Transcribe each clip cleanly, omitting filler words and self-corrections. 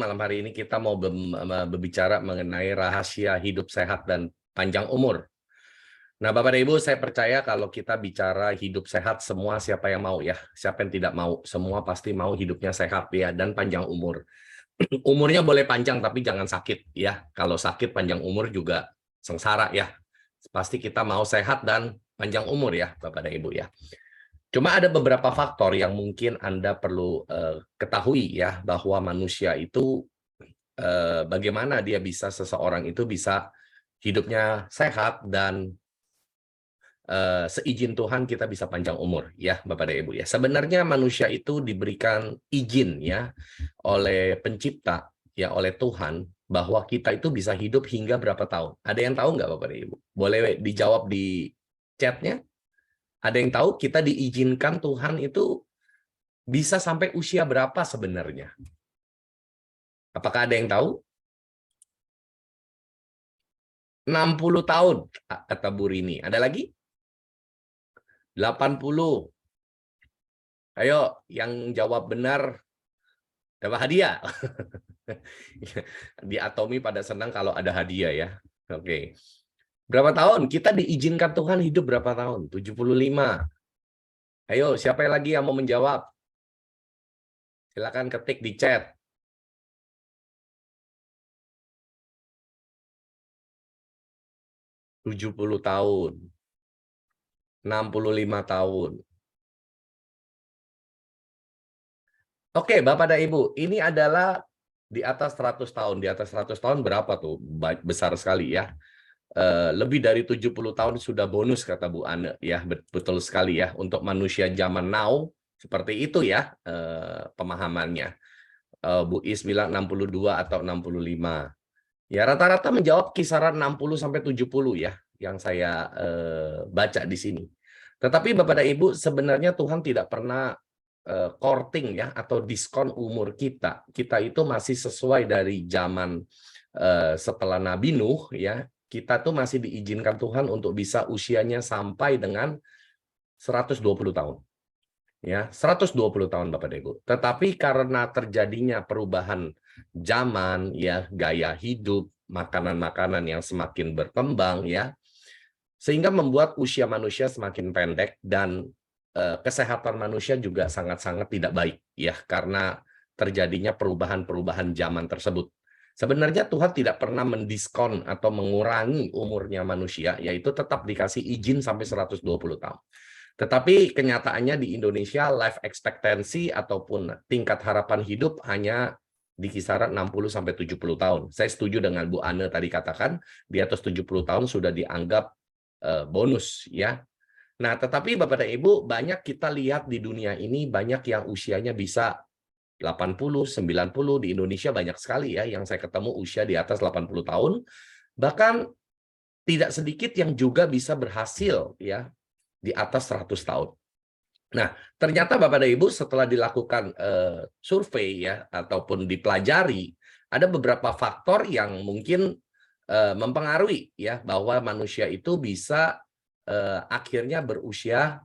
Malam hari ini kita mau berbicara mengenai rahasia hidup sehat dan panjang umur. Nah, Bapak dan Ibu, saya percaya kalau kita bicara hidup sehat, semua siapa yang mau ya? Siapa yang tidak mau? Semua pasti mau hidupnya sehat ya dan panjang umur. Umurnya boleh panjang tapi jangan sakit ya. Kalau sakit panjang umur juga sengsara ya. Pasti kita mau sehat dan panjang umur ya, Bapak dan Ibu ya. Cuma ada beberapa faktor yang mungkin Anda perlu ketahui ya, bahwa manusia itu bagaimana seseorang itu bisa hidupnya sehat dan seizin Tuhan kita bisa panjang umur ya, Bapak dan Ibu ya. Sebenarnya manusia itu diberikan izin ya oleh pencipta ya, oleh Tuhan, bahwa kita itu bisa hidup hingga berapa tahun. Ada yang tahu nggak, Bapak dan Ibu? Boleh dijawab di chatnya. Ada yang tahu kita diizinkan Tuhan itu bisa sampai usia berapa sebenarnya? Apakah ada yang tahu? 60 tahun, kata Bu Rini. Ada lagi? 80. Ayo, yang jawab benar dapat hadiah. Di Atomi pada senang kalau ada hadiah ya. Oke. Berapa tahun? Kita diizinkan Tuhan hidup berapa tahun? 75. Ayo, siapa lagi yang mau menjawab? Silakan ketik di chat. 70 tahun. 65 tahun. Oke, Bapak dan Ibu, ini adalah di atas 100 tahun. Di atas 100 tahun berapa tuh? Besar sekali ya. Lebih dari 70 tahun sudah bonus, kata Bu Ane ya. Betul sekali ya, untuk manusia zaman now seperti itu ya pemahamannya. Bu Is bilang 62 atau 65. Ya, rata-rata menjawab kisaran 60 sampai 70 ya yang saya baca di sini. Tetapi Bapak dan Ibu, sebenarnya Tuhan tidak pernah courting ya atau diskon umur kita. Kita itu masih sesuai dari zaman setelah Nabi Nuh ya. Kita tuh masih diizinkan Tuhan untuk bisa usianya sampai dengan 120 tahun. Ya, 120 tahun Bapak dan Ibu. Tetapi karena terjadinya perubahan zaman ya, gaya hidup, makanan-makanan yang semakin berkembang ya, sehingga membuat usia manusia semakin pendek dan kesehatan manusia juga sangat-sangat tidak baik ya, karena terjadinya perubahan-perubahan zaman tersebut. Sebenarnya Tuhan tidak pernah mendiskon atau mengurangi umurnya manusia, yaitu tetap dikasih izin sampai 120 tahun. Tetapi kenyataannya di Indonesia life expectancy ataupun tingkat harapan hidup hanya di kisaran 60 sampai 70 tahun. Saya setuju dengan Bu Ane tadi katakan, di atas 70 tahun sudah dianggap bonus ya. Nah, tetapi Bapak dan Ibu, banyak kita lihat di dunia ini banyak yang usianya bisa 80, 90, di Indonesia banyak sekali ya yang saya ketemu usia di atas 80 tahun. Bahkan tidak sedikit yang juga bisa berhasil ya di atas 100 tahun. Nah, ternyata Bapak dan Ibu setelah dilakukan survei ya ataupun dipelajari, ada beberapa faktor yang mungkin mempengaruhi ya bahwa manusia itu bisa akhirnya berusia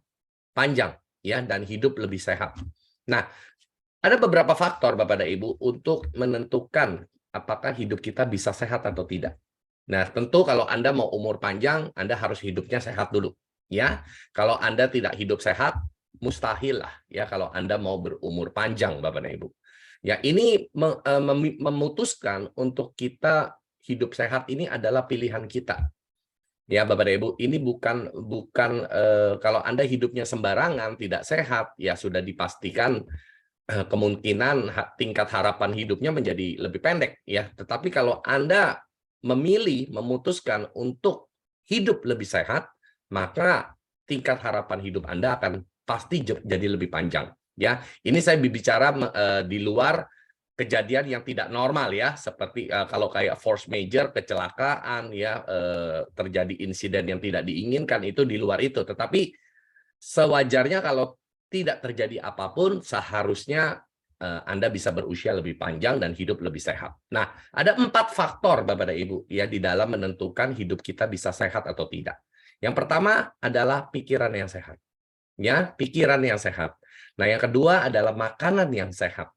panjang ya dan hidup lebih sehat. Nah, ada beberapa faktor Bapak dan Ibu untuk menentukan apakah hidup kita bisa sehat atau tidak. Nah, tentu kalau Anda mau umur panjang, Anda harus hidupnya sehat dulu. Ya, kalau Anda tidak hidup sehat, mustahil lah ya kalau Anda mau berumur panjang, Bapak dan Ibu. Ya, ini memutuskan untuk kita hidup sehat ini adalah pilihan kita. Ya, Bapak dan Ibu, ini bukan kalau Anda hidupnya sembarangan, tidak sehat, ya sudah dipastikan kemungkinan tingkat harapan hidupnya menjadi lebih pendek ya. Tetapi kalau Anda memutuskan untuk hidup lebih sehat, maka tingkat harapan hidup Anda akan pasti jadi lebih panjang ya. Ini saya berbicara di luar kejadian yang tidak normal ya, seperti kalau kayak force major, kecelakaan ya, terjadi insiden yang tidak diinginkan, itu di luar itu. Tetapi sewajarnya kalau tidak terjadi apapun, seharusnya Anda bisa berusia lebih panjang dan hidup lebih sehat. Nah, ada 4 faktor Bapak dan Ibu ya di dalam menentukan hidup kita bisa sehat atau tidak. Yang pertama adalah pikiran yang sehat. Ya, pikiran yang sehat. Nah, yang kedua adalah makanan yang sehat.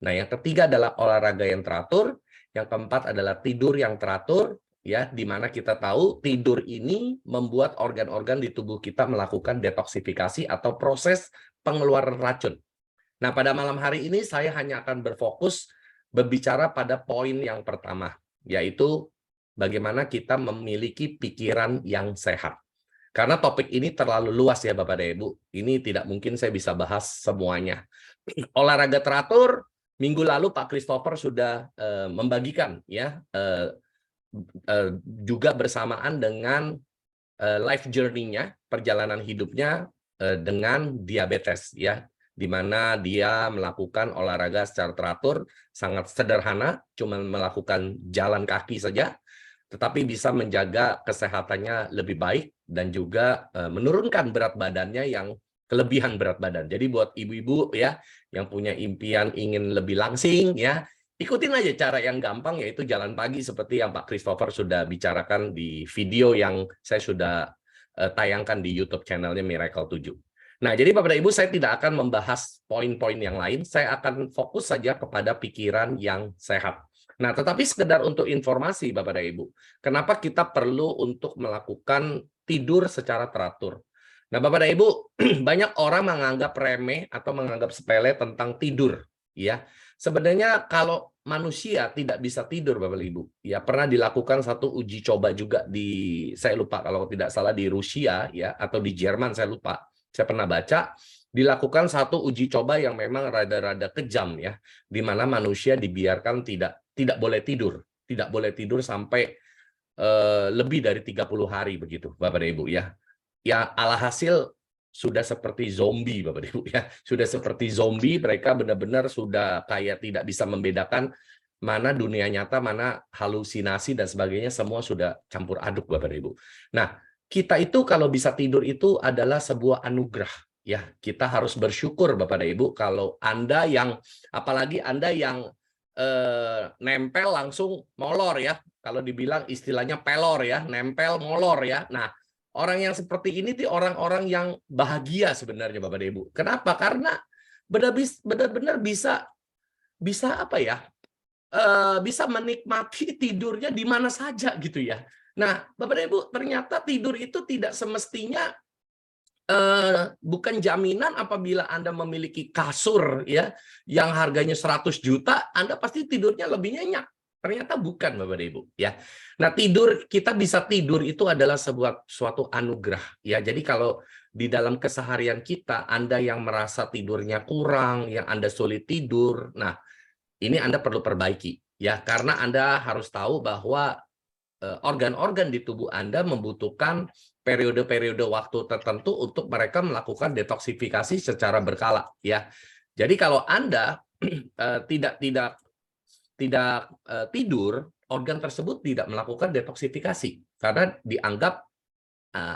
Nah, yang ketiga adalah olahraga yang teratur, yang keempat adalah tidur yang teratur, ya, di mana kita tahu tidur ini membuat organ-organ di tubuh kita melakukan detoksifikasi atau proses pengeluaran racun. Nah, pada malam hari ini saya hanya akan berfokus berbicara pada poin yang pertama, yaitu bagaimana kita memiliki pikiran yang sehat. Karena topik ini terlalu luas ya Bapak dan Ibu. Ini tidak mungkin saya bisa bahas semuanya. Olahraga teratur, minggu lalu Pak Christopher sudah membagikan ya, juga bersamaan dengan life journey-nya, perjalanan hidupnya dengan diabetes ya, di mana dia melakukan olahraga secara teratur, sangat sederhana, cuma melakukan jalan kaki saja, tetapi bisa menjaga kesehatannya lebih baik dan juga menurunkan berat badannya yang kelebihan berat badan. Jadi buat ibu-ibu ya yang punya impian ingin lebih langsing ya, ikutin aja cara yang gampang, yaitu jalan pagi seperti yang Pak Christopher sudah bicarakan di video yang saya sudah tayangkan di YouTube channelnya Miracle 7. Nah, jadi Bapak dan Ibu, saya tidak akan membahas poin-poin yang lain, saya akan fokus saja kepada pikiran yang sehat. Nah, tetapi sekedar untuk informasi Bapak dan Ibu, kenapa kita perlu untuk melakukan tidur secara teratur? Nah, Bapak dan Ibu, banyak orang menganggap remeh atau menganggap sepele tentang tidur, ya. Sebenarnya kalau manusia tidak bisa tidur, Bapak dan Ibu, ya pernah dilakukan satu uji coba juga di, saya lupa kalau tidak salah di Rusia ya atau di Jerman, saya lupa. Saya pernah baca dilakukan satu uji coba yang memang rada-rada kejam ya, di mana manusia dibiarkan tidak boleh tidur sampai lebih dari 30 hari begitu, Bapak dan Ibu ya. Ya, alhasil sudah seperti zombie Bapak Ibu ya. Sudah seperti zombie, mereka benar-benar sudah kayak tidak bisa membedakan mana dunia nyata, mana halusinasi dan sebagainya, semua sudah campur aduk Bapak Ibu. Nah, kita itu kalau bisa tidur itu adalah sebuah anugerah ya. Kita harus bersyukur Bapak dan Ibu kalau Anda yang, apalagi Anda yang nempel langsung molor ya. Kalau dibilang istilahnya pelor ya, nempel molor ya. Nah, orang yang seperti ini tuh orang-orang yang bahagia sebenarnya Bapak dan Ibu. Kenapa? Karena benar-benar bisa apa ya? Bisa menikmati tidurnya di mana saja gitu ya. Nah, Bapak dan Ibu, ternyata tidur itu tidak semestinya bukan jaminan apabila Anda memiliki kasur ya yang harganya 100 juta, Anda pasti tidurnya lebih nyenyak. Ternyata bukan Bapak dan Ibu ya. Nah, tidur, kita bisa tidur itu adalah suatu anugerah ya. Jadi kalau di dalam keseharian kita Anda yang merasa tidurnya kurang, yang Anda sulit tidur, nah ini Anda perlu perbaiki ya, karena Anda harus tahu bahwa organ-organ di tubuh Anda membutuhkan periode-periode waktu tertentu untuk mereka melakukan detoksifikasi secara berkala ya. Jadi kalau Anda tidak tidur, organ tersebut tidak melakukan detoksifikasi karena dianggap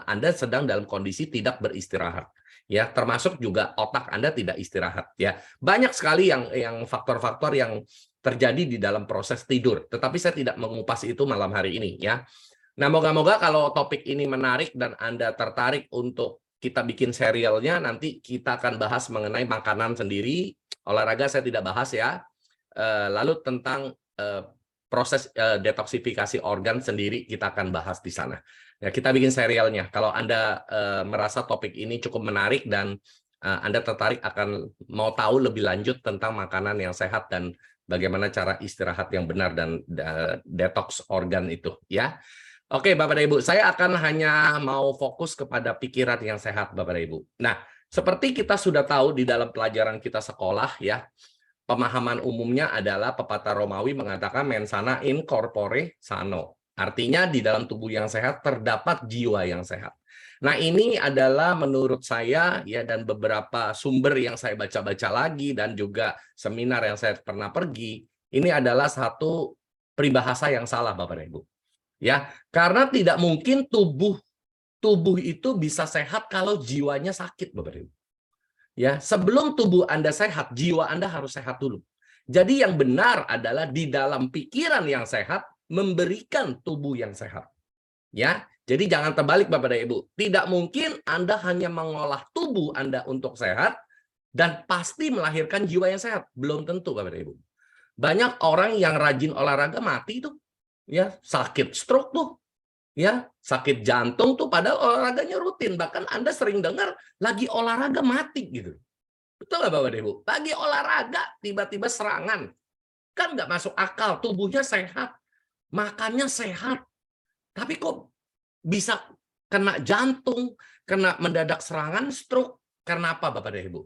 Anda sedang dalam kondisi tidak beristirahat ya, termasuk juga otak Anda tidak istirahat ya. Banyak sekali yang faktor-faktor yang terjadi di dalam proses tidur, tetapi saya tidak mengupas itu malam hari ini ya. Nah, moga-moga kalau topik ini menarik dan Anda tertarik untuk kita bikin serialnya, nanti kita akan bahas mengenai makanan sendiri, olahraga saya tidak bahas ya. Lalu tentang proses detoksifikasi organ sendiri kita akan bahas di sana. Ya, kita bikin serialnya. Kalau Anda merasa topik ini cukup menarik dan Anda tertarik akan mau tahu lebih lanjut tentang makanan yang sehat dan bagaimana cara istirahat yang benar dan detox organ itu ya. Oke, Bapak dan Ibu, saya akan hanya mau fokus kepada pikiran yang sehat, Bapak dan Ibu. Nah, seperti kita sudah tahu di dalam pelajaran kita sekolah ya, pemahaman umumnya adalah pepatah Romawi mengatakan mens sana in corpore sano. Artinya di dalam tubuh yang sehat terdapat jiwa yang sehat. Nah, ini adalah menurut saya ya, dan beberapa sumber yang saya baca-baca lagi dan juga seminar yang saya pernah pergi, ini adalah satu peribahasa yang salah Bapak dan Ibu. Ya, karena tidak mungkin tubuh itu bisa sehat kalau jiwanya sakit, Bapak Ibu. Ya, sebelum tubuh Anda sehat, jiwa Anda harus sehat dulu. Jadi yang benar adalah di dalam pikiran yang sehat memberikan tubuh yang sehat. Ya, jadi jangan terbalik Bapak dan Ibu. Tidak mungkin Anda hanya mengolah tubuh Anda untuk sehat, dan pasti melahirkan jiwa yang sehat. Belum tentu, Bapak dan Ibu. Banyak orang yang rajin olahraga mati tuh, ya, sakit stroke tuh, ya, sakit jantung tuh, padahal olahraganya rutin. Bahkan Anda sering dengar lagi olahraga mati gitu. Betul nggak Bapak dan Ibu? Lagi olahraga tiba-tiba serangan, kan nggak masuk akal. Tubuhnya sehat, makannya sehat, tapi kok bisa kena jantung, kena mendadak serangan stroke. Karena apa Bapak dan Ibu?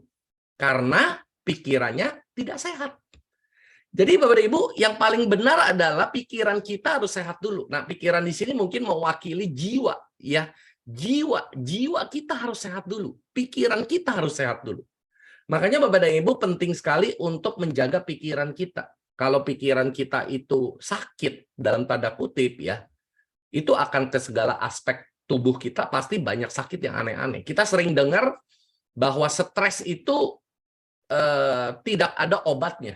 Karena pikirannya tidak sehat. Jadi Bapak dan Ibu, yang paling benar adalah pikiran kita harus sehat dulu. Nah, pikiran di sini mungkin mewakili jiwa, ya. Jiwa kita harus sehat dulu. Pikiran kita harus sehat dulu. Makanya Bapak dan Ibu penting sekali untuk menjaga pikiran kita. Kalau pikiran kita itu sakit dalam tanda kutip ya, itu akan ke segala aspek tubuh kita pasti banyak sakit yang aneh-aneh. Kita sering dengar bahwa stres itu tidak ada obatnya.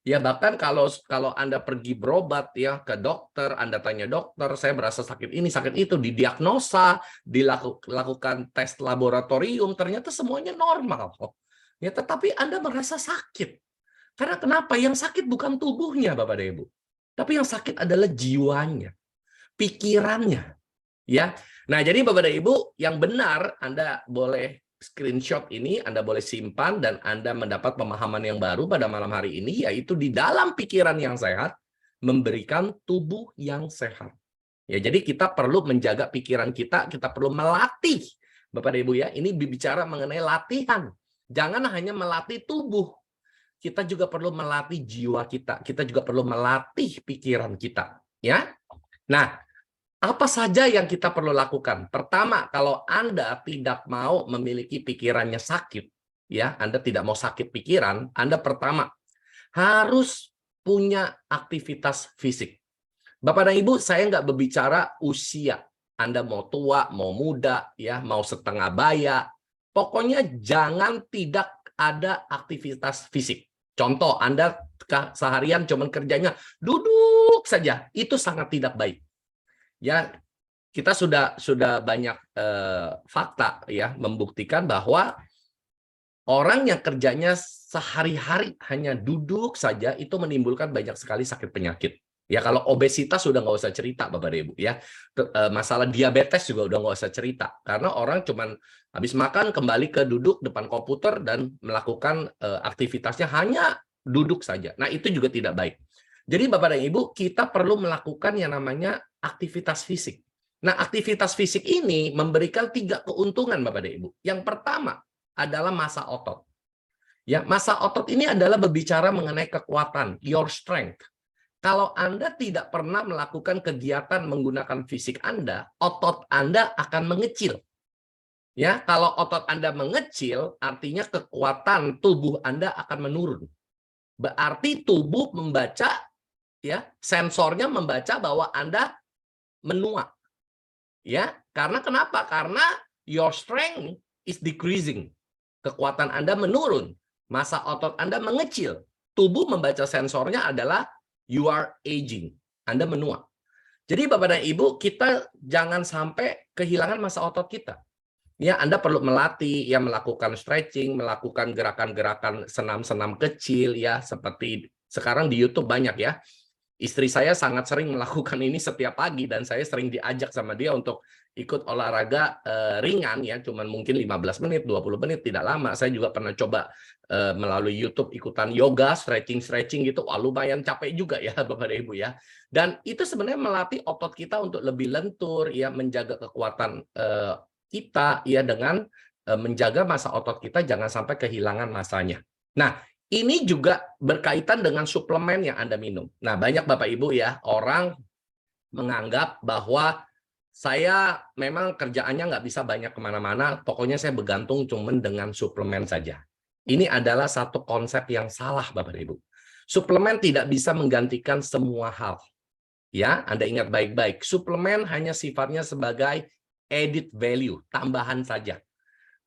Ya bahkan kalau Anda pergi berobat ya ke dokter, Anda tanya dokter, saya berasa sakit ini, sakit itu, didiagnosa, dilakukan tes laboratorium, ternyata semuanya normal. Ya, tetapi Anda merasa sakit. Karena kenapa? Yang sakit bukan tubuhnya, Bapak dan Ibu. Tapi yang sakit adalah jiwanya, pikirannya. Ya. Nah, jadi Bapak dan Ibu, yang benar Anda boleh screenshot ini, Anda boleh simpan, dan Anda mendapat pemahaman yang baru pada malam hari ini, yaitu di dalam pikiran yang sehat, memberikan tubuh yang sehat. Ya, jadi kita perlu menjaga pikiran kita perlu melatih. Bapak dan Ibu ya, ini bicara mengenai latihan. Jangan hanya melatih tubuh. Kita juga perlu melatih jiwa kita juga perlu melatih pikiran kita. Ya. Nah, apa saja yang kita perlu lakukan? Pertama, kalau Anda tidak mau memiliki pikirannya sakit, ya, Anda tidak mau sakit pikiran, Anda pertama harus punya aktivitas fisik. Bapak dan Ibu, saya nggak berbicara usia. Anda mau tua, mau muda, ya, mau setengah baya. Pokoknya jangan tidak ada aktivitas fisik. Contoh, Anda seharian cuman kerjanya duduk saja, itu sangat tidak baik. Ya, kita sudah banyak fakta ya membuktikan bahwa orang yang kerjanya sehari-hari hanya duduk saja itu menimbulkan banyak sekali sakit penyakit. Ya, kalau obesitas sudah nggak usah cerita Bapak dan Ibu ya. Masalah diabetes juga udah nggak usah cerita karena orang cuman habis makan kembali ke duduk depan komputer dan melakukan aktivitasnya hanya duduk saja. Nah, itu juga tidak baik. Jadi Bapak dan Ibu, kita perlu melakukan yang namanya aktivitas fisik. Nah, aktivitas fisik ini memberikan 3 keuntungan Bapak dan Ibu. Yang pertama adalah massa otot. Ya, massa otot ini adalah berbicara mengenai kekuatan, your strength. Kalau Anda tidak pernah melakukan kegiatan menggunakan fisik Anda, otot Anda akan mengecil. Ya, kalau otot Anda mengecil, artinya kekuatan tubuh Anda akan menurun. Berarti tubuh membaca, ya, sensornya membaca bahwa Anda menua. Ya, karena kenapa? Karena your strength is decreasing. Kekuatan Anda menurun, massa otot Anda mengecil. Tubuh membaca sensornya adalah you are aging. Anda menua. Jadi Bapak dan Ibu, kita jangan sampai kehilangan massa otot kita. Ya, Anda perlu melatih, ya, melakukan stretching, melakukan gerakan-gerakan senam-senam kecil, ya, seperti sekarang di YouTube banyak ya. Istri saya sangat sering melakukan ini setiap pagi dan saya sering diajak sama dia untuk ikut olahraga ringan ya, cuman mungkin 15 menit, 20 menit, tidak lama. Saya juga pernah coba melalui YouTube ikutan yoga, stretching gitu. Wah, lumayan capek juga ya Bapak dan Ibu ya. Dan itu sebenarnya melatih otot kita untuk lebih lentur ya, menjaga kekuatan kita ya dengan menjaga massa otot kita jangan sampai kehilangan massanya. Nah, ini juga berkaitan dengan suplemen yang Anda minum. Nah, banyak Bapak Ibu ya, orang menganggap bahwa saya memang kerjaannya nggak bisa banyak kemana-mana, pokoknya saya bergantung cuman dengan suplemen saja. Ini adalah satu konsep yang salah Bapak Ibu. Suplemen tidak bisa menggantikan semua hal. Ya, Anda ingat baik-baik, suplemen hanya sifatnya sebagai added value, tambahan saja.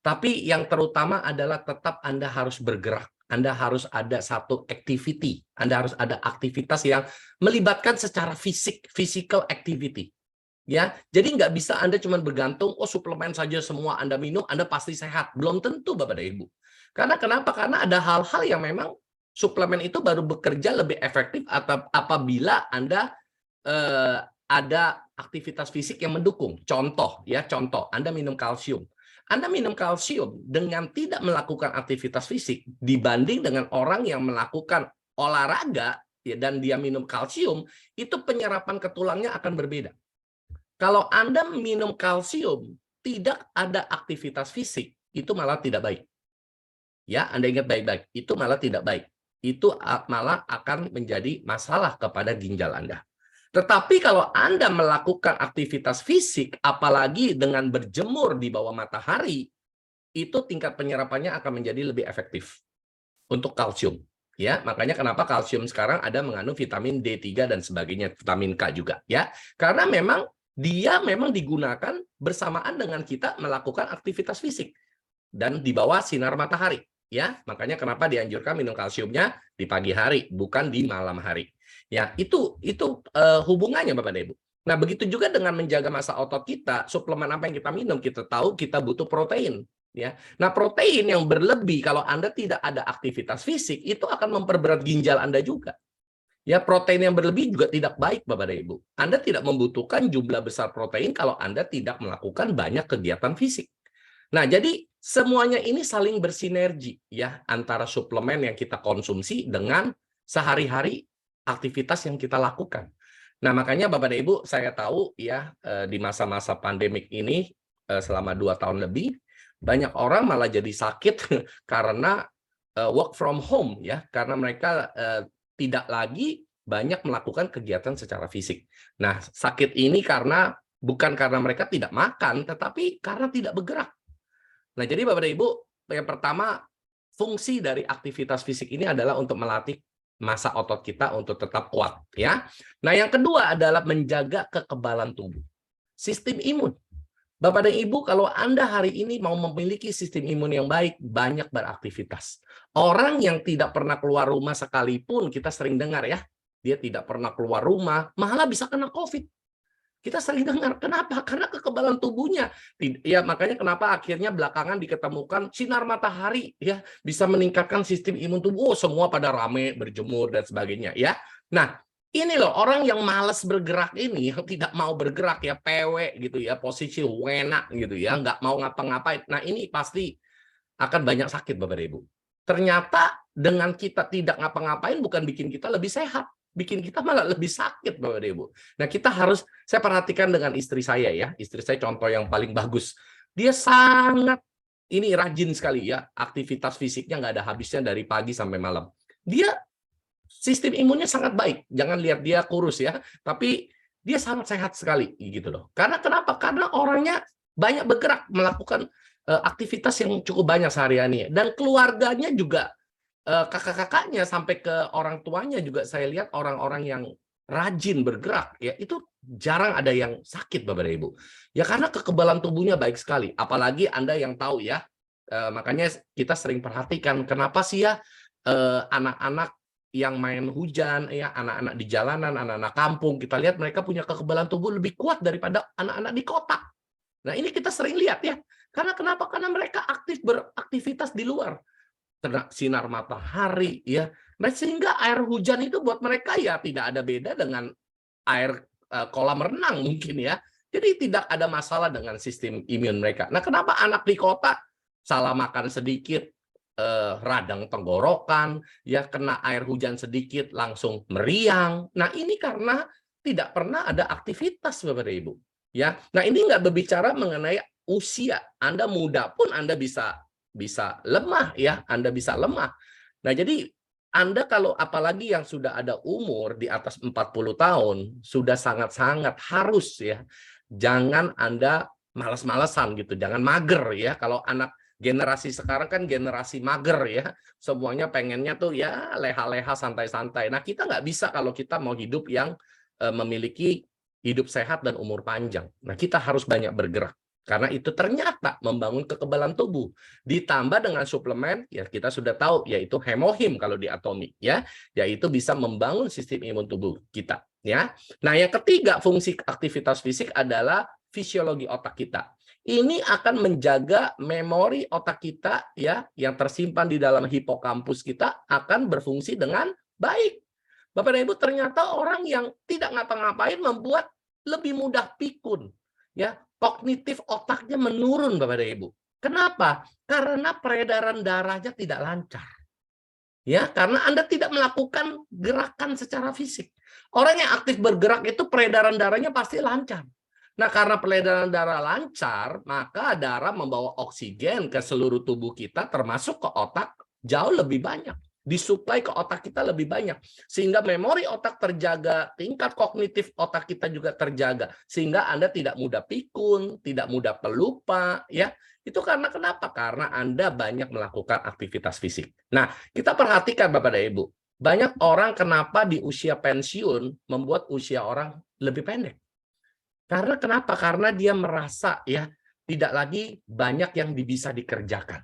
Tapi yang terutama adalah tetap Anda harus bergerak. Anda harus ada satu activity. Anda harus ada aktivitas yang melibatkan secara fisik, physical activity. Ya, jadi nggak bisa Anda cuma bergantung, oh suplemen saja semua Anda minum, Anda pasti sehat. Belum tentu Bapak dan Ibu. Karena kenapa? Karena ada hal-hal yang memang suplemen itu baru bekerja lebih efektif atau apabila Anda ada aktivitas fisik yang mendukung. Contoh, Anda minum kalsium. Anda minum kalsium dengan tidak melakukan aktivitas fisik dibanding dengan orang yang melakukan olahraga ya, dan dia minum kalsium, itu penyerapan ke tulangnya akan berbeda. Kalau Anda minum kalsium tidak ada aktivitas fisik, itu malah tidak baik. Ya, Anda ingat baik-baik, itu malah tidak baik. Itu malah akan menjadi masalah kepada ginjal Anda. Tetapi kalau Anda melakukan aktivitas fisik, apalagi dengan berjemur di bawah matahari, itu tingkat penyerapannya akan menjadi lebih efektif untuk kalsium. Ya, makanya kenapa kalsium sekarang ada mengandung vitamin D3 dan sebagainya, vitamin K juga, ya. Karena memang dia memang digunakan bersamaan dengan kita melakukan aktivitas fisik dan di bawah sinar matahari, ya. Makanya kenapa dianjurkan minum kalsiumnya di pagi hari, bukan di malam hari. Ya, itu hubungannya Bapak dan Ibu. Nah, begitu juga dengan menjaga massa otot kita, suplemen apa yang kita minum, kita tahu kita butuh protein. Ya, nah protein yang berlebih kalau Anda tidak ada aktivitas fisik itu akan memperberat ginjal Anda juga. Ya, protein yang berlebih juga tidak baik Bapak dan Ibu. Anda tidak membutuhkan jumlah besar protein kalau Anda tidak melakukan banyak kegiatan fisik. Nah, jadi semuanya ini saling bersinergi ya antara suplemen yang kita konsumsi dengan sehari-hari aktivitas yang kita lakukan. Nah, makanya Bapak dan Ibu, saya tahu ya di masa-masa pandemik ini selama 2 tahun lebih banyak orang malah jadi sakit karena work from home ya, karena mereka tidak lagi banyak melakukan kegiatan secara fisik. Nah, sakit ini bukan karena mereka tidak makan, tetapi karena tidak bergerak. Nah, jadi Bapak dan Ibu, yang pertama fungsi dari aktivitas fisik ini adalah untuk melatih massa otot kita untuk tetap kuat ya. Nah, yang kedua adalah menjaga kekebalan tubuh. Sistem imun. Bapak dan Ibu, kalau Anda hari ini mau memiliki sistem imun yang baik, banyak beraktivitas. Orang yang tidak pernah keluar rumah sekalipun, kita sering dengar ya, dia tidak pernah keluar rumah, malah bisa kena COVID. Kita sering dengar, kenapa? Karena kekebalan tubuhnya. Ya, makanya kenapa akhirnya belakangan diketemukan sinar matahari ya bisa meningkatkan sistem imun tubuh. Oh, semua pada rame berjemur dan sebagainya ya. Nah, ini loh orang yang malas bergerak ini, yang tidak mau bergerak ya, PW gitu ya, posisi wena gitu ya, nggak mau ngapa-ngapain. Nah, ini pasti akan banyak sakit Bapak Ibu. Ternyata dengan kita tidak ngapa-ngapain bukan bikin kita lebih sehat, bikin kita malah lebih sakit Bapak Ibu. Nah, saya perhatikan dengan istri saya ya, istri saya contoh yang paling bagus. Dia sangat ini rajin sekali ya, aktivitas fisiknya nggak ada habisnya dari pagi sampai malam. Dia sistem imunnya sangat baik. Jangan lihat dia kurus ya, tapi dia sangat sehat sekali gitu loh. Karena kenapa? Karena orangnya banyak bergerak, melakukan aktivitas yang cukup banyak sehari-hari. Dan keluarganya juga kakak-kakaknya sampai ke orang tuanya juga saya lihat orang-orang yang rajin bergerak ya, itu jarang ada yang sakit Bapak dan Ibu. Ya karena kekebalan tubuhnya baik sekali. Apalagi Anda yang tahu ya. Makanya kita sering perhatikan kenapa sih ya anak-anak yang main hujan, ya anak-anak di jalanan, anak-anak kampung, kita lihat mereka punya kekebalan tubuh lebih kuat daripada anak-anak di kota. Nah, ini kita sering lihat ya. Karena kenapa? Karena mereka aktif beraktivitas di luar. Kena sinar matahari, ya. Nah, sehingga air hujan itu buat mereka ya tidak ada beda dengan air kolam renang mungkin ya. Jadi tidak ada masalah dengan sistem imun mereka. Nah, kenapa anak di kota salah makan sedikit, radang tenggorokan, ya kena air hujan sedikit langsung meriang. Nah, ini karena tidak pernah ada aktivitas Bapak dan Ibu. Ya. Nah, ini nggak berbicara mengenai usia. Anda muda pun Anda bisa lemah ya, Anda bisa lemah. Nah, jadi Anda kalau apalagi yang sudah ada umur di atas 40 tahun, sudah sangat-sangat harus ya. Jangan Anda malas-malasan gitu, jangan mager ya. Kalau anak generasi sekarang kan generasi mager ya, semuanya pengennya tuh ya leha-leha santai-santai. Nah, kita nggak bisa kalau kita mau hidup yang memiliki hidup sehat dan umur panjang. Nah, kita harus banyak bergerak karena itu ternyata membangun kekebalan tubuh. Ditambah dengan suplemen, ya kita sudah tahu yaitu hemohim kalau di Atomi ya, yaitu bisa membangun sistem imun tubuh kita ya. Nah, yang ketiga fungsi aktivitas fisik adalah fisiologi otak kita. Ini akan menjaga memori otak kita ya yang tersimpan di dalam hipokampus kita akan berfungsi dengan baik. Bapak dan Ibu, ternyata orang yang tidak ngapa-ngapain membuat lebih mudah pikun. Ya, kognitif otaknya menurun, Bapak dan Ibu. Kenapa? Karena peredaran darahnya tidak lancar. Ya, karena Anda tidak melakukan gerakan secara fisik. Orang yang aktif bergerak itu peredaran darahnya pasti lancar. Nah, karena peredaran darah lancar, maka darah membawa oksigen ke seluruh tubuh kita, termasuk ke otak, jauh lebih banyak. Disuplai ke otak kita lebih banyak. Sehingga memori otak terjaga, tingkat kognitif otak kita juga terjaga. Sehingga Anda tidak mudah pikun, tidak mudah pelupa. Ya, itu karena kenapa? Karena Anda banyak melakukan aktivitas fisik. Nah, kita perhatikan Bapak dan Ibu. Banyak orang kenapa di usia pensiun membuat usia orang lebih pendek. Karena kenapa? Karena dia merasa ya tidak lagi banyak yang bisa dikerjakan.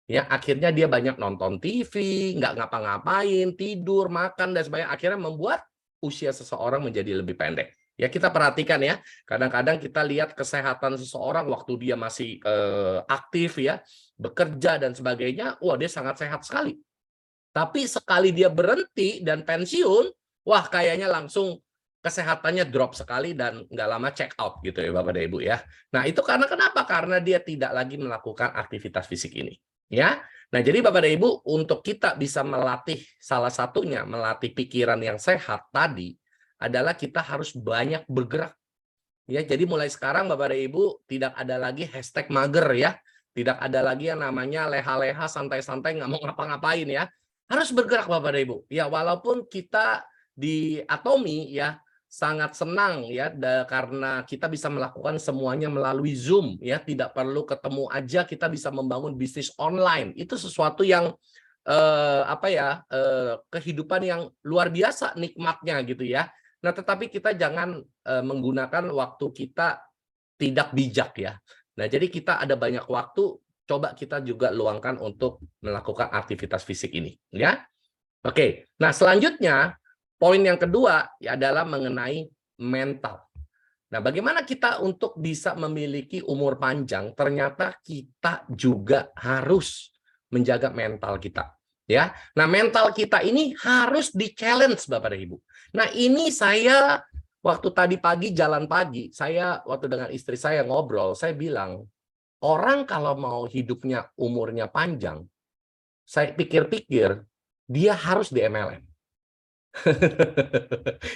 Ya, akhirnya dia banyak nonton TV, nggak ngapa-ngapain, tidur, makan dan sebagainya. Akhirnya membuat usia seseorang menjadi lebih pendek. Ya, kita perhatikan ya. Kadang-kadang kita lihat kesehatan seseorang waktu dia masih aktif ya, bekerja dan sebagainya, wah dia sangat sehat sekali. Tapi sekali dia berhenti dan pensiun, wah kayaknya langsung kesehatannya drop sekali dan nggak lama check out gitu ya Bapak dan Ibu ya. Nah itu karena kenapa? Karena dia tidak lagi melakukan aktivitas fisik ini. Ya. Nah jadi Bapak dan Ibu untuk kita bisa melatih salah satunya melatih pikiran yang sehat tadi adalah kita harus banyak bergerak. Ya jadi mulai sekarang Bapak dan Ibu tidak ada lagi hashtag mager ya. Tidak ada lagi yang namanya leha-leha santai-santai nggak mau ngapa-ngapain ya. Harus bergerak Bapak dan Ibu. Ya walaupun kita di Atomi ya sangat senang ya karena kita bisa melakukan semuanya melalui Zoom ya, tidak perlu ketemu aja kita bisa membangun bisnis online. Itu sesuatu yang kehidupan yang luar biasa nikmatnya gitu ya. Nah, tetapi kita jangan menggunakan waktu kita tidak bijak ya. Nah, jadi kita ada banyak waktu, coba kita juga luangkan untuk melakukan aktivitas fisik ini ya. Oke. Nah, selanjutnya poin yang kedua adalah mengenai mental. Nah, bagaimana kita untuk bisa memiliki umur panjang? Ternyata kita juga harus menjaga mental kita. Ya, nah mental kita ini harus di-challenge Bapak dan Ibu. Nah, ini saya waktu tadi pagi jalan pagi, saya waktu dengan istri saya ngobrol, saya bilang, orang kalau mau hidupnya umurnya panjang, saya pikir-pikir dia harus di MLM.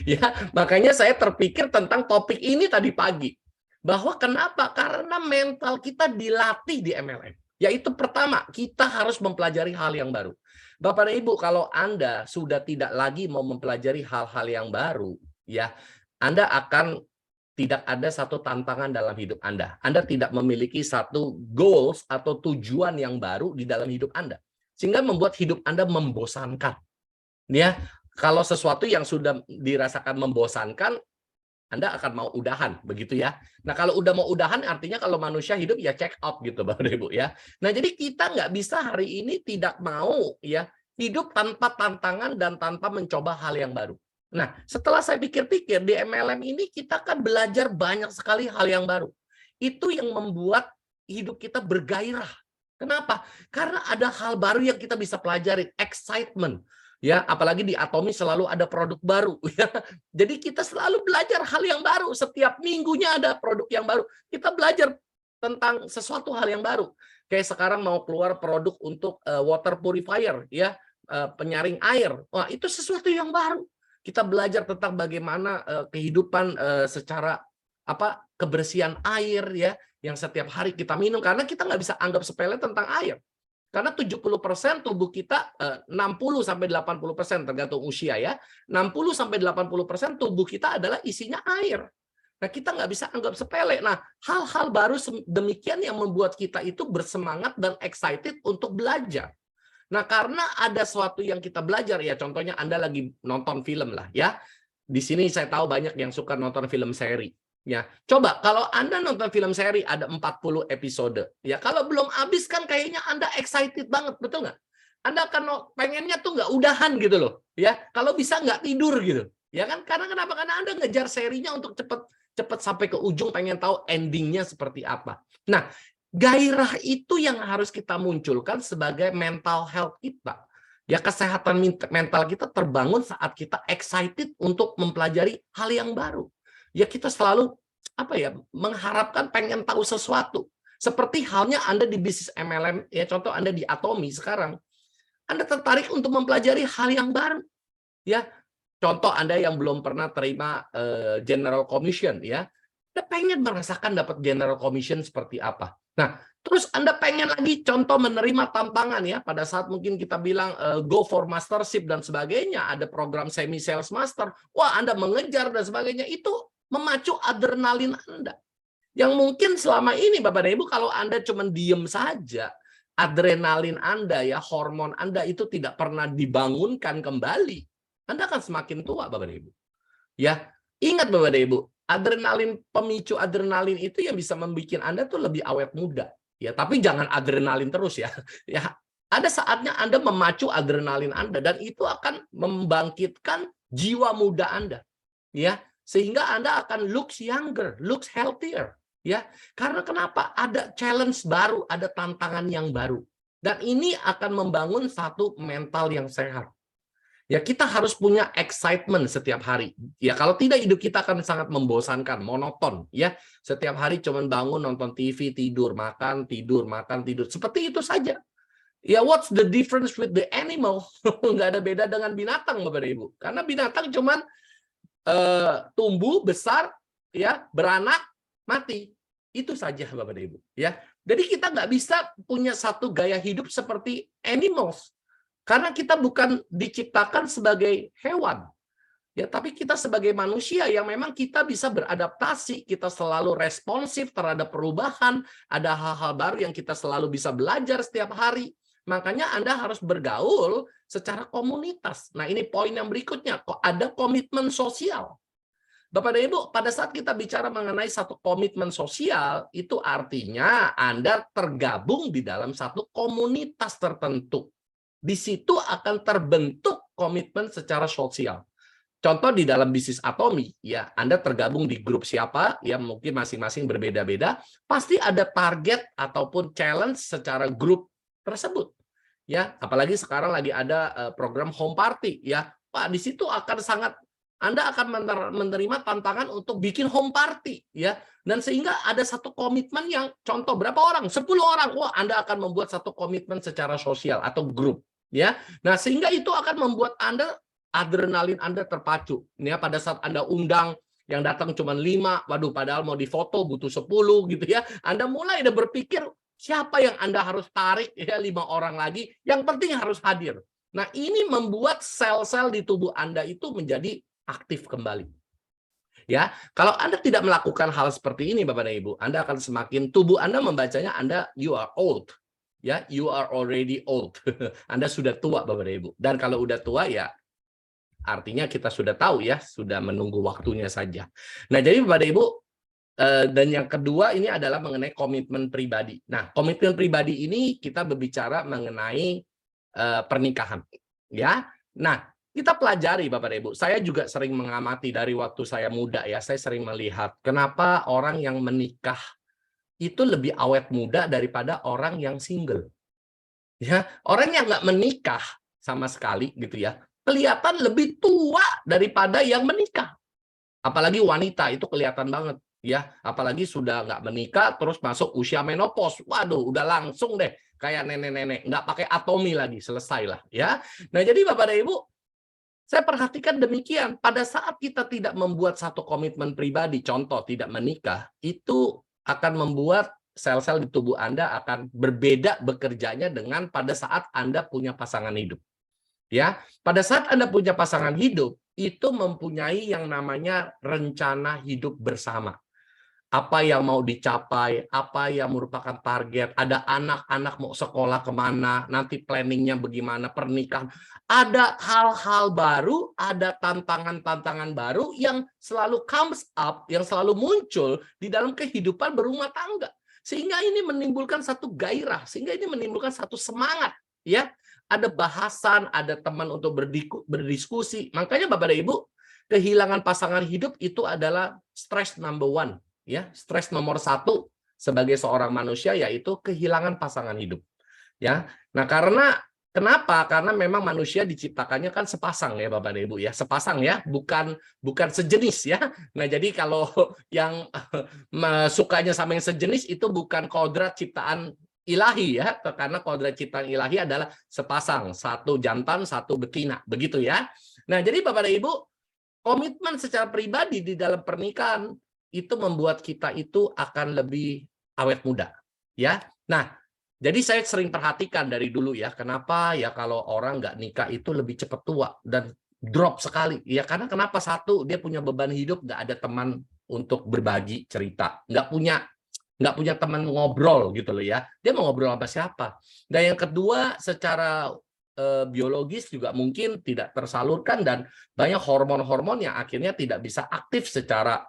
Ya, makanya saya terpikir tentang topik ini tadi pagi. Bahwa kenapa? Karena mental kita dilatih di MLM. Yaitu pertama, kita harus mempelajari hal yang baru. Bapak dan Ibu, kalau Anda sudah tidak lagi mau mempelajari hal-hal yang baru, ya, Anda akan tidak ada satu tantangan dalam hidup Anda. Anda tidak memiliki satu goals atau tujuan yang baru di dalam hidup Anda. Sehingga membuat hidup Anda membosankan. Ya, kalau sesuatu yang sudah dirasakan membosankan, Anda akan mau udahan, begitu ya. Nah, kalau udah mau udahan, artinya kalau manusia hidup ya check out gitu, Bapak Ibu ya. Nah, jadi kita nggak bisa hari ini tidak mau ya hidup tanpa tantangan dan tanpa mencoba hal yang baru. Nah, setelah saya pikir-pikir di MLM ini kita kan belajar banyak sekali hal yang baru. Itu yang membuat hidup kita bergairah. Kenapa? Karena ada hal baru yang kita bisa pelajari, excitement. Ya, apalagi di Atomi selalu ada produk baru ya. Jadi kita selalu belajar hal yang baru, setiap minggunya ada produk yang baru. Kita belajar tentang sesuatu hal yang baru. Kayak sekarang mau keluar produk untuk water purifier ya, penyaring air. Wah, itu sesuatu yang baru. Kita belajar tentang bagaimana kehidupan secara kebersihan air ya, yang setiap hari kita minum karena kita nggak bisa anggap sepele tentang air. Karena 70% tubuh kita 60-80% tergantung usia ya. 60-80% tubuh kita adalah isinya air. Nah, kita nggak bisa anggap sepele. Nah, hal-hal baru demikian yang membuat kita itu bersemangat dan excited untuk belajar. Nah, karena ada sesuatu yang kita belajar ya, contohnya Anda lagi nonton film lah ya. Di sini saya tahu banyak yang suka nonton film seri. Ya, coba kalau Anda nonton film seri ada 40 episode. Ya, kalau belum habis kan kayaknya Anda excited banget, betul nggak? Anda akan pengennya tuh nggak udahan gitu loh. Ya, kalau bisa nggak tidur gitu. Ya kan? Karena kenapa? Karena Anda ngejar serinya untuk cepet sampai ke ujung, pengen tahu endingnya seperti apa. Nah, gairah itu yang harus kita munculkan sebagai mental health kita. Ya, kesehatan mental kita terbangun saat kita excited untuk mempelajari hal yang baru. Ya, kita selalu mengharapkan pengen tahu sesuatu. Seperti halnya Anda di bisnis MLM, ya contoh Anda di Atomi sekarang. Anda tertarik untuk mempelajari hal yang baru. Ya, contoh Anda yang belum pernah terima General Commission, ya. Anda pengen merasakan dapat General Commission seperti apa. Nah, terus Anda pengen lagi contoh menerima tantangan, ya. Pada saat mungkin kita bilang go for mastership dan sebagainya, ada program semi sales master. Wah, Anda mengejar dan sebagainya, itu memacu adrenalin Anda. Yang mungkin selama ini Bapak dan Ibu kalau Anda cuma diem saja, adrenalin Anda, ya hormon Anda itu tidak pernah dibangunkan kembali, Anda akan semakin tua Bapak dan Ibu. Ya, ingat Bapak dan Ibu, adrenalin, pemicu adrenalin itu yang bisa membuat Anda tuh lebih awet muda. Ya, tapi jangan adrenalin terus ya. Ya, ada saatnya Anda memacu adrenalin Anda dan itu akan membangkitkan jiwa muda Anda. Ya, sehingga Anda akan looks younger, looks healthier. Ya, karena kenapa? Ada challenge baru, ada tantangan yang baru. Dan ini akan membangun satu mental yang sehat. Ya, kita harus punya excitement setiap hari. Ya, kalau tidak hidup kita akan sangat membosankan, monoton. Ya, setiap hari cuma bangun, nonton TV, tidur, makan, tidur, makan, tidur. Seperti itu saja. Ya, what's the difference with the animal? Nggak ada beda dengan binatang, Bapak dan Ibu. Karena binatang cuma tumbuh, besar, ya, beranak, mati. Itu saja Bapak dan Ibu. Ya, jadi kita nggak bisa punya satu gaya hidup seperti animals. Karena kita bukan diciptakan sebagai hewan. Ya, tapi kita sebagai manusia yang memang kita bisa beradaptasi, kita selalu responsif terhadap perubahan, ada hal-hal baru yang kita selalu bisa belajar setiap hari. Makanya Anda harus bergaul secara komunitas. Nah, ini poin yang berikutnya, kok ada komitmen sosial. Bapak dan Ibu, pada saat kita bicara mengenai satu komitmen sosial, itu artinya Anda tergabung di dalam satu komunitas tertentu. Di situ akan terbentuk komitmen secara sosial. Contoh di dalam bisnis Atomi, ya Anda tergabung di grup siapa, ya mungkin masing-masing berbeda-beda, pasti ada target ataupun challenge secara grup tersebut. Ya, apalagi sekarang lagi ada program home party, ya. Pak, di situ akan sangat Anda akan menerima tantangan untuk bikin home party, ya. Dan sehingga ada satu komitmen yang contoh berapa orang? 10 orang. Wah, Anda akan membuat satu komitmen secara sosial atau grup, ya. Nah, sehingga itu akan membuat Anda adrenalin Anda terpacu. Ya, pada saat Anda undang yang datang cuma 5, waduh padahal mau difoto butuh 10 gitu ya. Anda mulai ada berpikir siapa yang Anda harus tarik ya 5 orang lagi, yang penting harus hadir. Nah, ini membuat sel-sel di tubuh Anda itu menjadi aktif kembali. Ya, kalau Anda tidak melakukan hal seperti ini Bapak dan Ibu, Anda akan semakin tubuh Anda membacanya you are old. Ya, you are already old. Anda sudah tua Bapak dan Ibu. Dan kalau udah tua ya artinya kita sudah tahu ya, sudah menunggu waktunya saja. Nah, jadi Bapak dan Ibu, dan yang kedua ini adalah mengenai komitmen pribadi. Nah, komitmen pribadi ini kita berbicara mengenai pernikahan. Ya, nah kita pelajari Bapak dan Ibu. Saya juga sering mengamati dari waktu saya muda ya. Saya sering melihat kenapa orang yang menikah itu lebih awet muda daripada orang yang single. Ya, orang yang nggak menikah sama sekali gitu ya, kelihatan lebih tua daripada yang menikah. Apalagi wanita itu kelihatan banget ya, apalagi sudah nggak menikah terus masuk usia menopause. Waduh, udah langsung deh kayak nenek-nenek, nggak pakai Atomi lagi, selesai lah ya. Nah, jadi Bapak dan Ibu, saya perhatikan demikian. Pada saat kita tidak membuat satu komitmen pribadi, contoh tidak menikah, itu akan membuat sel-sel di tubuh Anda akan berbeda bekerjanya dengan pada saat Anda punya pasangan hidup. Ya, pada saat Anda punya pasangan hidup, itu mempunyai yang namanya rencana hidup bersama. Apa yang mau dicapai, apa yang merupakan target, ada anak-anak mau sekolah kemana, nanti planningnya bagaimana, pernikahan. Ada hal-hal baru, ada tantangan-tantangan baru yang selalu comes up, yang selalu muncul di dalam kehidupan berumah tangga. Sehingga ini menimbulkan satu gairah, sehingga ini menimbulkan satu semangat. Ya, ada bahasan, ada teman untuk berdiskusi. Makanya Bapak dan Ibu, kehilangan pasangan hidup itu adalah stress number one. Ya, stres nomor 1 sebagai seorang manusia, yaitu kehilangan pasangan hidup. Ya, nah kenapa? Karena memang manusia diciptakannya kan sepasang ya Bapak dan Ibu ya, sepasang ya, bukan sejenis ya. Nah jadi kalau yang sukanya sama yang sejenis itu bukan kodrat ciptaan ilahi ya, karena kodrat ciptaan ilahi adalah sepasang, satu jantan, satu betina, begitu ya. Nah jadi Bapak dan Ibu, komitmen secara pribadi di dalam pernikahan itu membuat kita itu akan lebih awet muda ya. Nah, jadi saya sering perhatikan dari dulu ya, kenapa ya kalau orang nggak nikah itu lebih cepat tua dan drop sekali. Ya karena kenapa? Satu, dia punya beban hidup, nggak ada teman untuk berbagi cerita, nggak punya teman ngobrol gitu loh ya. Dia mau ngobrol sama siapa? Dan yang kedua, secara biologis juga mungkin tidak tersalurkan dan banyak hormon-hormon yang akhirnya tidak bisa aktif secara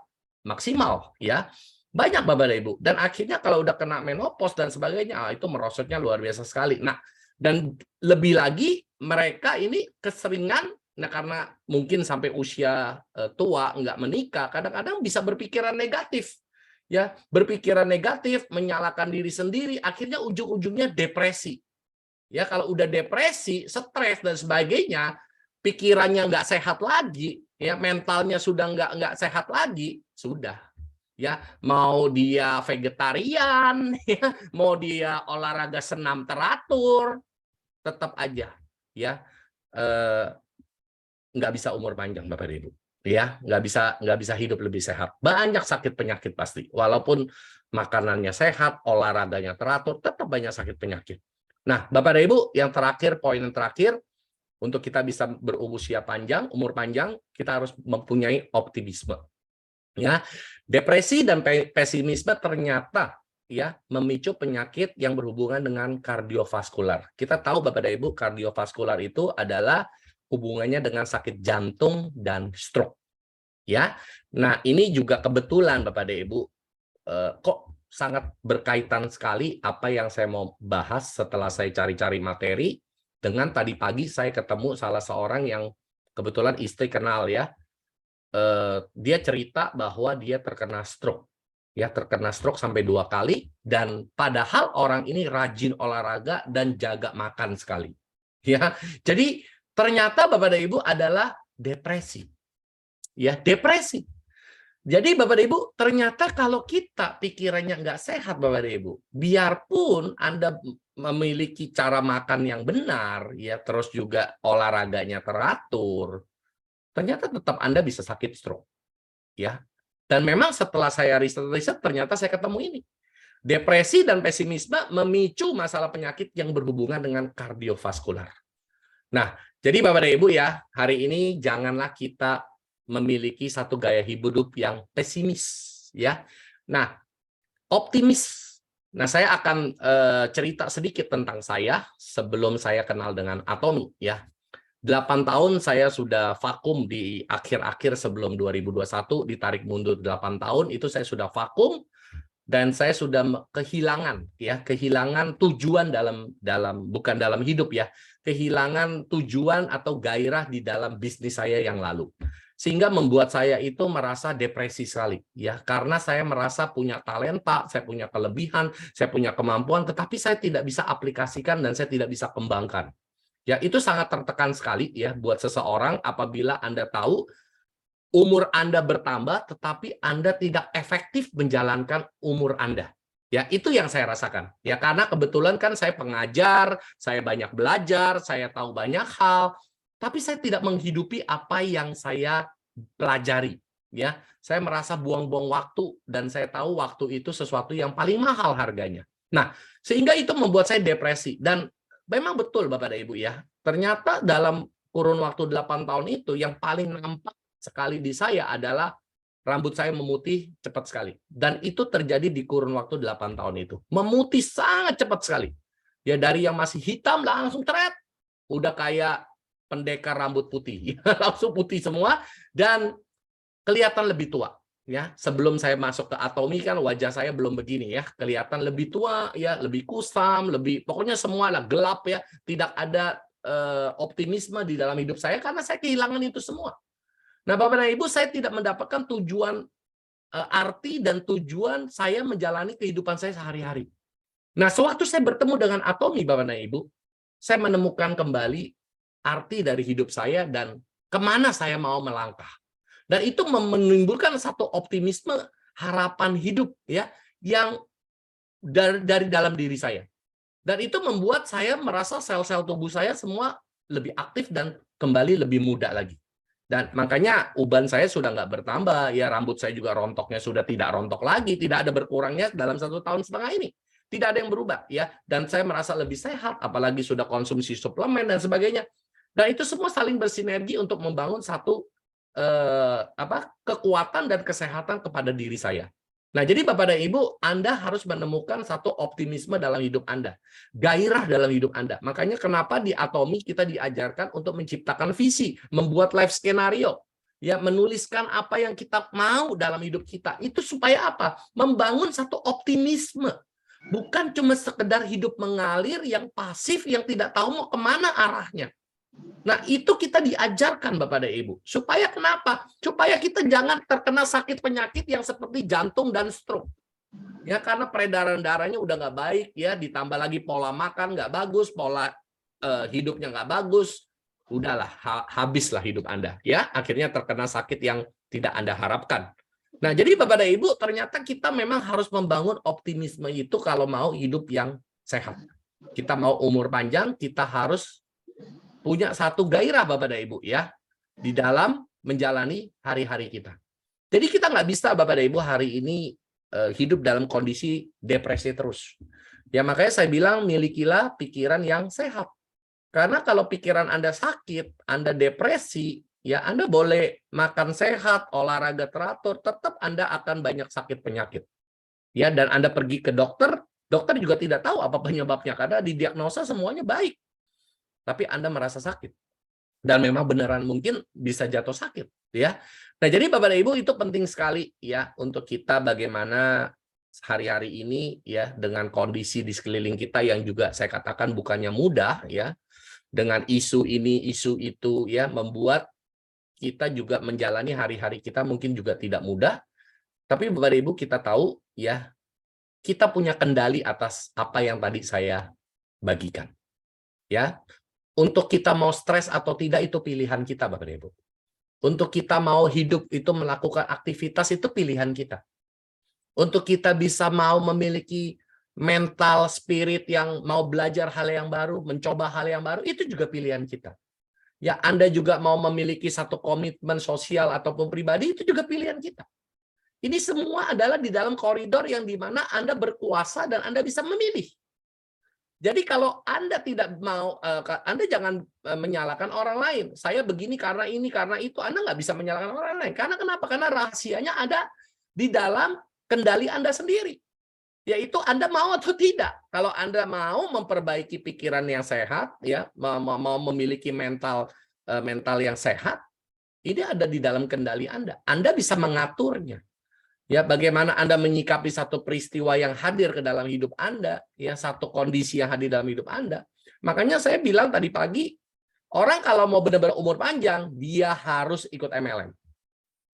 maksimal ya. Banyak Bapak dan Ibu. Dan akhirnya kalau udah kena menopause dan sebagainya, itu merosotnya luar biasa sekali. Nah, dan lebih lagi mereka ini keseringan, nah karena mungkin sampai usia tua nggak menikah, kadang-kadang bisa berpikiran negatif. Ya, berpikiran negatif, menyalahkan diri sendiri, akhirnya ujung-ujungnya depresi. Ya, kalau udah depresi, stres dan sebagainya, pikirannya nggak sehat lagi, ya mentalnya sudah nggak sehat lagi, sudah. Ya, mau dia vegetarian, ya, mau dia olahraga senam teratur, tetap aja, ya nggak bisa umur panjang, Bapak Ibu. Ya, nggak bisa hidup lebih sehat. Banyak sakit penyakit pasti, walaupun makanannya sehat, olahraganya teratur, tetap banyak sakit penyakit. Nah, Bapak dan Ibu, yang terakhir, poin yang terakhir, untuk kita bisa berusia panjang, umur panjang, kita harus mempunyai optimisme. Ya, depresi dan pesimisme ternyata ya memicu penyakit yang berhubungan dengan kardiovaskular. Kita tahu Bapak dan Ibu, kardiovaskular itu adalah hubungannya dengan sakit jantung dan stroke. Ya. Nah, ini juga kebetulan Bapak dan Ibu kok sangat berkaitan sekali apa yang saya mau bahas setelah saya cari-cari materi dengan tadi pagi saya ketemu salah seorang yang kebetulan istri kenal ya. Dia cerita bahwa dia terkena stroke. Ya, terkena stroke sampai 2 kali dan padahal orang ini rajin olahraga dan jaga makan sekali. Ya. Jadi ternyata Bapak dan Ibu adalah depresi. Ya, depresi. Jadi Bapak dan Ibu, ternyata kalau kita pikirannya nggak sehat Bapak dan Ibu, biarpun Anda memiliki cara makan yang benar, ya terus juga olahraganya teratur, ternyata tetap Anda bisa sakit stroke. Ya. Dan memang setelah saya riset ternyata saya ketemu ini. Depresi dan pesimisme memicu masalah penyakit yang berhubungan dengan kardiovaskular. Nah, jadi Bapak dan Ibu ya, hari ini janganlah kita memiliki satu gaya hidup yang pesimis ya. Nah, optimis. Nah, saya akan cerita sedikit tentang saya sebelum saya kenal dengan Atomi ya. 8 tahun saya sudah vakum di akhir-akhir sebelum 2021, ditarik mundur 8 tahun itu saya sudah vakum dan saya sudah kehilangan tujuan bukan dalam hidup ya, kehilangan tujuan atau gairah di dalam bisnis saya yang lalu. Sehingga membuat saya itu merasa depresi sekali ya, karena saya merasa punya talenta, saya punya kelebihan, saya punya kemampuan tetapi saya tidak bisa aplikasikan dan saya tidak bisa kembangkan. Ya, itu sangat tertekan sekali ya buat seseorang apabila Anda tahu umur Anda bertambah tetapi Anda tidak efektif menjalankan umur Anda. Ya, itu yang saya rasakan. Ya, karena kebetulan kan saya pengajar, saya banyak belajar, saya tahu banyak hal, tapi saya tidak menghidupi apa yang saya pelajari. Ya, saya merasa buang-buang waktu dan saya tahu waktu itu sesuatu yang paling mahal harganya. Nah, sehingga itu membuat saya depresi dan memang betul Bapak dan Ibu ya, ternyata dalam kurun waktu 8 tahun itu yang paling nampak sekali di saya adalah rambut saya memutih cepat sekali. Dan itu terjadi di kurun waktu 8 tahun itu. Memutih sangat cepat sekali. Ya dari yang masih hitam langsung teret, udah kayak pendekar rambut putih. Langsung putih semua dan kelihatan lebih tua. Ya, sebelum saya masuk ke Atomi kan wajah saya belum begini ya, kelihatan lebih tua ya, lebih kusam, lebih pokoknya semua lah gelap ya, tidak ada optimisme di dalam hidup saya karena saya kehilangan itu semua. Nah, Bapak dan Ibu, saya tidak mendapatkan tujuan arti dan tujuan saya menjalani kehidupan saya sehari-hari. Nah, sewaktu saya bertemu dengan Atomi, Bapak dan Ibu, saya menemukan kembali arti dari hidup saya dan kemana saya mau melangkah. Dan itu menimbulkan satu optimisme, harapan hidup ya yang dari dalam diri saya. Dan itu membuat saya merasa sel-sel tubuh saya semua lebih aktif dan kembali lebih muda lagi. Dan makanya uban saya sudah nggak bertambah, ya rambut saya juga rontoknya sudah tidak rontok lagi, tidak ada berkurangnya dalam 1,5 tahun ini. Tidak ada yang berubah ya. Dan saya merasa lebih sehat, apalagi sudah konsumsi suplemen dan sebagainya. Dan itu semua saling bersinergi untuk membangun satu kekuatan dan kesehatan kepada diri saya. Nah, jadi Bapak dan Ibu, Anda harus menemukan satu optimisme dalam hidup Anda, gairah dalam hidup Anda. Makanya kenapa di Atomi kita diajarkan untuk menciptakan visi, membuat life skenario, ya, menuliskan apa yang kita mau dalam hidup kita. Itu supaya apa? Membangun satu optimisme. Bukan cuma sekedar hidup mengalir yang pasif, yang tidak tahu mau kemana arahnya. Nah, itu kita diajarkan Bapak dan Ibu. Supaya kenapa? Supaya kita jangan terkena sakit penyakit yang seperti jantung dan stroke. Ya, karena peredaran darahnya udah nggak baik, ya, ditambah lagi pola makan nggak bagus, pola hidupnya nggak bagus. Udahlah, habislah hidup Anda. Ya, akhirnya terkena sakit yang tidak Anda harapkan. Nah, jadi Bapak dan Ibu, ternyata kita memang harus membangun optimisme itu kalau mau hidup yang sehat. Kita mau umur panjang, kita harus punya satu gairah Bapak dan Ibu ya di dalam menjalani hari-hari kita. Jadi kita nggak bisa Bapak dan Ibu hari ini hidup dalam kondisi depresi terus. Ya makanya saya bilang milikilah pikiran yang sehat. Karena kalau pikiran Anda sakit, Anda depresi, ya Anda boleh makan sehat, olahraga teratur, tetap Anda akan banyak sakit penyakit. Ya, dan Anda pergi ke dokter, dokter juga tidak tahu apa penyebabnya karena didiagnosa semuanya baik. Tapi Anda merasa sakit. Dan memang beneran mungkin bisa jatuh sakit. Ya. Nah, jadi Bapak dan Ibu itu penting sekali ya untuk kita bagaimana hari-hari ini ya dengan kondisi di sekeliling kita yang juga saya katakan bukannya mudah ya. Dengan isu ini, isu itu ya membuat kita juga menjalani hari-hari kita mungkin juga tidak mudah. Tapi Bapak dan Ibu kita tahu ya kita punya kendali atas apa yang tadi saya bagikan. Ya. Untuk kita mau stres atau tidak itu pilihan kita Bapak dan Ibu. Untuk kita mau hidup itu melakukan aktivitas itu pilihan kita. Untuk kita bisa mau memiliki mental spirit yang mau belajar hal yang baru, mencoba hal yang baru, itu juga pilihan kita. Ya, Anda juga mau memiliki satu komitmen sosial ataupun pribadi, itu juga pilihan kita. Ini semua adalah di dalam koridor yang dimana Anda berkuasa dan Anda bisa memilih. Jadi kalau Anda tidak mau, Anda jangan menyalahkan orang lain. Saya begini karena ini, karena itu. Anda nggak bisa menyalahkan orang lain. Karena kenapa? Karena rahasianya ada di dalam kendali Anda sendiri. Yaitu Anda mau atau tidak. Kalau Anda mau memperbaiki pikiran yang sehat, ya, mau memiliki mental yang sehat, ini ada di dalam kendali Anda. Anda bisa mengaturnya. Ya, bagaimana Anda menyikapi satu peristiwa yang hadir ke dalam hidup Anda, ya, satu kondisi yang hadir dalam hidup Anda. Makanya saya bilang tadi pagi, orang kalau mau benar-benar umur panjang, dia harus ikut MLM.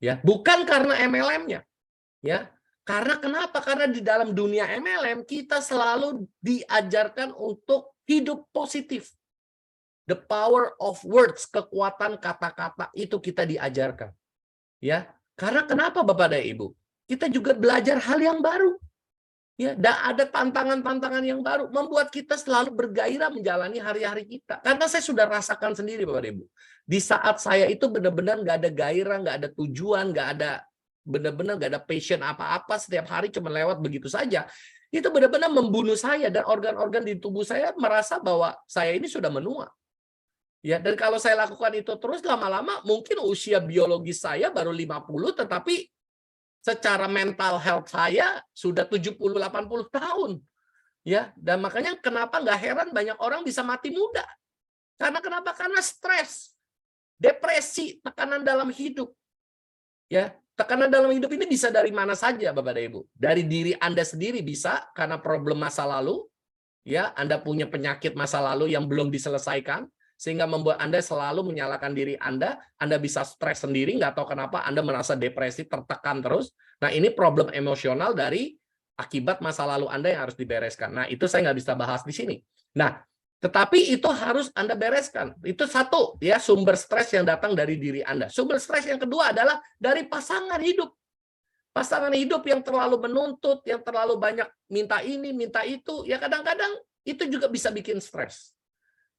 Ya, bukan karena MLM-nya. Ya, karena kenapa? Karena di dalam dunia MLM kita selalu diajarkan untuk hidup positif. The power of words, kekuatan kata-kata itu kita diajarkan. Ya, karena kenapa Bapak dan Ibu? Kita juga belajar hal yang baru. Ya, dan ada tantangan-tantangan yang baru membuat kita selalu bergairah menjalani hari-hari kita. Karena saya sudah rasakan sendiri Bapak Ibu. Di saat saya itu benar-benar nggak ada gairah, nggak ada tujuan, nggak ada benar-benar nggak ada passion apa-apa, setiap hari cuma lewat begitu saja. Itu benar-benar membunuh saya dan organ-organ di tubuh saya merasa bahwa saya ini sudah menua. Ya, dan kalau saya lakukan itu terus lama-lama mungkin usia biologis saya baru 50 tetapi secara mental health saya sudah 70-80 tahun. Ya, dan makanya kenapa nggak heran banyak orang bisa mati muda. Karena kenapa? Karena stres, depresi, tekanan dalam hidup. Ya, tekanan dalam hidup ini bisa dari mana saja Bapak dan Ibu. Dari diri Anda sendiri bisa karena problem masa lalu. Ya, Anda punya penyakit masa lalu yang belum diselesaikan sehingga membuat Anda selalu menyalahkan diri Anda bisa stres sendiri, nggak tahu kenapa Anda merasa depresi, tertekan terus. Nah, ini problem emosional dari akibat masa lalu Anda yang harus dibereskan. Nah, itu saya nggak bisa bahas di sini. Nah, tetapi itu harus Anda bereskan. Itu satu, ya, sumber stres yang datang dari diri Anda. Sumber stres yang kedua adalah dari pasangan hidup. Pasangan hidup yang terlalu menuntut, yang terlalu banyak minta ini, minta itu, ya kadang-kadang itu juga bisa bikin stres.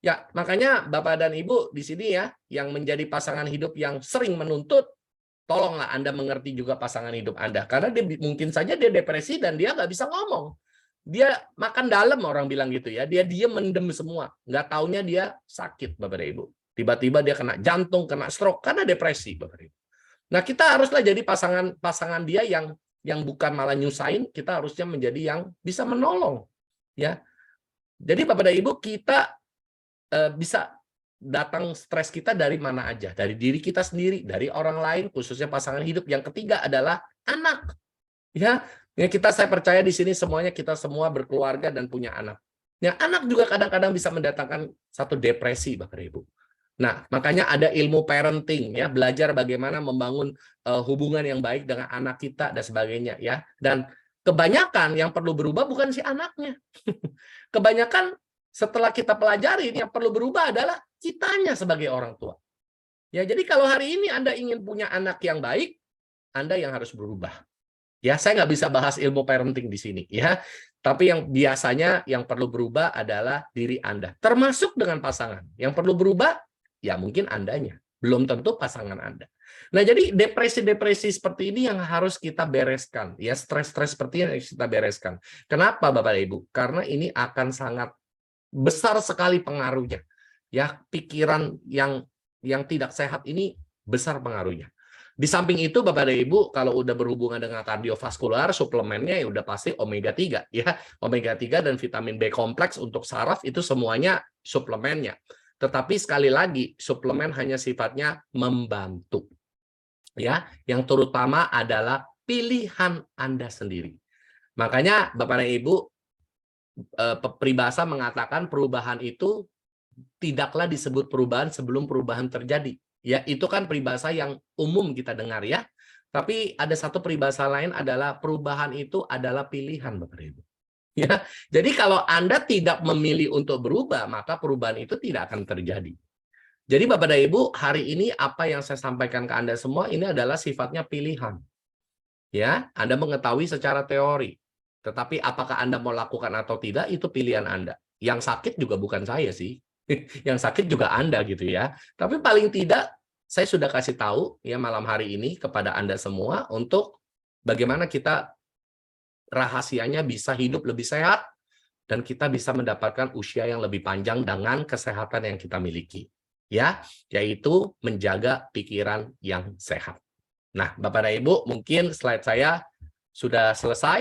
Ya, makanya Bapak dan Ibu di sini ya, yang menjadi pasangan hidup yang sering menuntut, tolonglah Anda mengerti juga pasangan hidup Anda. Karena dia mungkin saja dia depresi dan dia nggak bisa ngomong. Dia makan dalam, orang bilang gitu ya. Dia diem mendem semua. Nggak taunya dia sakit, Bapak dan Ibu. Tiba-tiba dia kena jantung, kena stroke, karena depresi, Bapak dan Ibu. Nah, kita haruslah jadi pasangan dia yang bukan malah nyusahin, kita harusnya menjadi yang bisa menolong. Ya. Jadi Bapak dan Ibu, kita bisa datang stres kita dari mana aja. Dari diri kita sendiri, dari orang lain, khususnya pasangan hidup. Yang ketiga adalah anak. Ya, saya percaya di sini semuanya kita semua berkeluarga dan punya anak. Ya, anak juga kadang-kadang bisa mendatangkan satu depresi, Bapak Ibu. Nah, makanya ada ilmu parenting, ya, belajar bagaimana membangun hubungan yang baik dengan anak kita dan sebagainya, ya. Dan kebanyakan yang perlu berubah bukan si anaknya. Kebanyakan setelah kita pelajari, yang perlu berubah adalah kitanya sebagai orang tua. Ya, jadi kalau hari ini Anda ingin punya anak yang baik, Anda yang harus berubah. Ya, saya nggak bisa bahas ilmu parenting di sini, ya. Tapi yang biasanya yang perlu berubah adalah diri Anda, termasuk dengan pasangan. Yang perlu berubah, ya mungkin Andanya, belum tentu pasangan Anda. Nah, jadi depresi-depresi seperti ini yang harus kita bereskan, ya, stres-stres seperti ini yang kita bereskan. Kenapa, Bapak Ibu? Karena ini akan sangat besar sekali pengaruhnya. Ya, pikiran yang tidak sehat ini besar pengaruhnya. Di samping itu, Bapak dan Ibu, kalau udah berhubungan dengan kardiovaskular, suplemennya ya udah pasti omega 3, ya. Omega 3 dan vitamin B kompleks untuk saraf itu semuanya suplemennya. Tetapi sekali lagi, suplemen hanya sifatnya membantu. Ya, yang terutama adalah pilihan Anda sendiri. Makanya Bapak dan Ibu, peribahasa mengatakan perubahan itu tidaklah disebut perubahan sebelum perubahan terjadi. Ya, itu kan peribahasa yang umum kita dengar, ya. Tapi ada satu peribahasa lain adalah perubahan itu adalah pilihan, Bapak Ibu. Ya, jadi kalau Anda tidak memilih untuk berubah, maka perubahan itu tidak akan terjadi. Jadi Bapak dan Ibu, hari ini apa yang saya sampaikan ke Anda semua ini adalah sifatnya pilihan. Ya, Anda mengetahui secara teori. Tetapi apakah Anda mau lakukan atau tidak, itu pilihan Anda. Yang sakit juga bukan saya sih. Yang sakit juga Anda gitu ya. Tapi paling tidak saya sudah kasih tahu ya malam hari ini kepada Anda semua untuk bagaimana kita rahasianya bisa hidup lebih sehat dan kita bisa mendapatkan usia yang lebih panjang dengan kesehatan yang kita miliki. Ya, yaitu menjaga pikiran yang sehat. Nah, Bapak dan Ibu, mungkin slide saya sudah selesai.